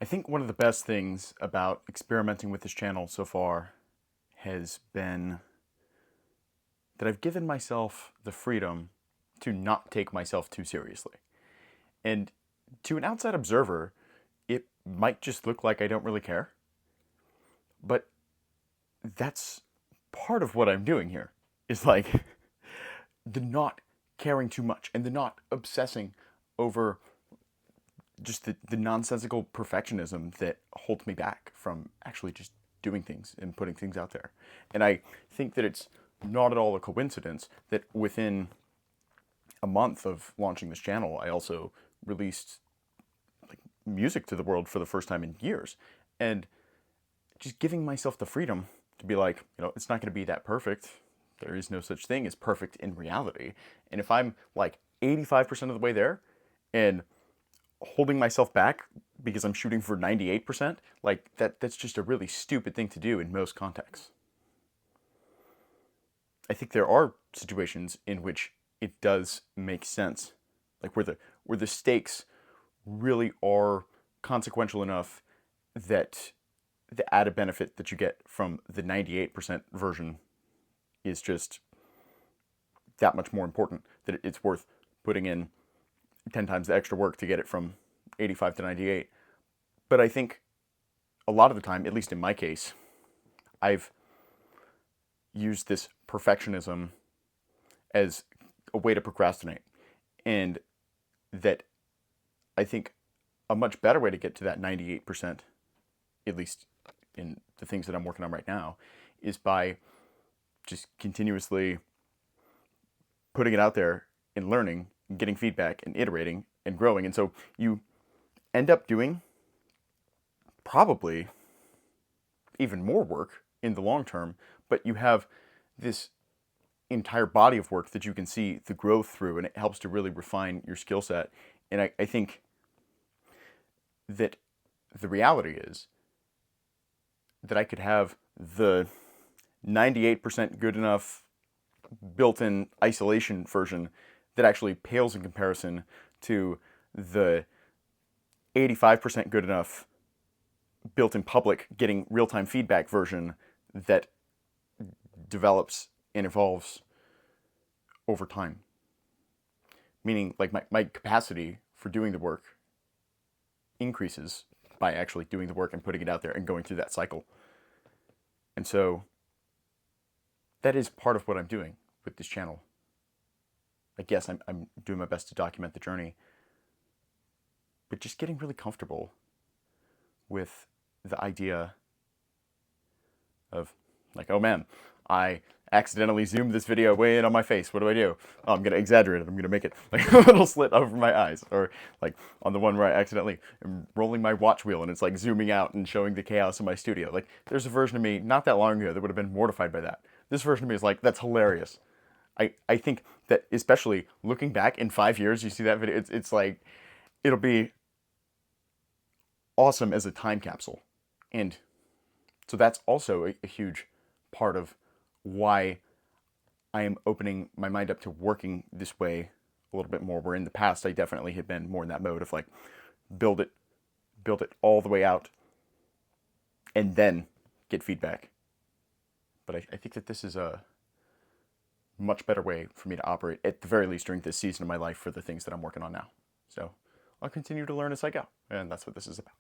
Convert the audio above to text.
I think one of the best things about experimenting with this channel so far has been that I've given myself the freedom to not take myself too seriously. And to an outside observer, it might just look like I don't really care, but that's part of what I'm doing here. Is like the not caring too much and the not obsessing over just the nonsensical perfectionism that holds me back from actually just doing things and putting things out there. And I think that it's not at all a coincidence that within a month of launching this channel, I also released like music to the world for the first time in years. And just giving myself the freedom to be like, it's not going to be that perfect. There is no such thing as perfect in reality. And if I'm like 85% of the way there and holding myself back because I'm shooting for 98%, like that's just a really stupid thing to do in most contexts. I think there are situations in which it does make sense, like where the stakes really are consequential enough that the added benefit that you get from the 98% version is just that much more important, that it's worth putting in 10 times the extra work to get it from 85 to 98. But I think a lot of the time, at least in my case, I've used this perfectionism as a way to procrastinate. And that I think a much better way to get to that 98%, at least in the things that I'm working on right now, is by just continuously putting it out there and learning, and getting feedback and iterating and growing. And so you end up doing probably even more work in the long term, but you have this entire body of work that you can see the growth through, and it helps to really refine your skill set. And I think that the reality is that I could have the 98% good enough built-in isolation version that actually pales in comparison to the 85% good enough built-in public getting real-time feedback version that develops and evolves over time. Meaning, like, my capacity for doing the work increases by actually doing the work and putting it out there and going through that cycle. And so that is part of what I'm doing with this channel. I guess I'm doing my best to document the journey, but just getting really comfortable with the idea of like, oh man, I accidentally zoomed this video way in on my face. What do? Oh, I'm going to exaggerate it. I'm going to make it like a little slit over my eyes. Or like on the one where I accidentally am rolling my watch wheel and it's like zooming out and showing the chaos in my studio. Like there's a version of me not that long ago that would have been mortified by that. This version of me is like, that's hilarious. I think that especially looking back in 5 years, you see that video, it's like, it'll be awesome as a time capsule. And so that's also a huge part of why I am opening my mind up to working this way a little bit more. Where in the past I definitely had been more in that mode of like build it all the way out and then get feedback. But I think that this is a much better way for me to operate, at the very least during this season of my life, for the things that I'm working on now. So I'll continue to learn as I go, and that's what this is about.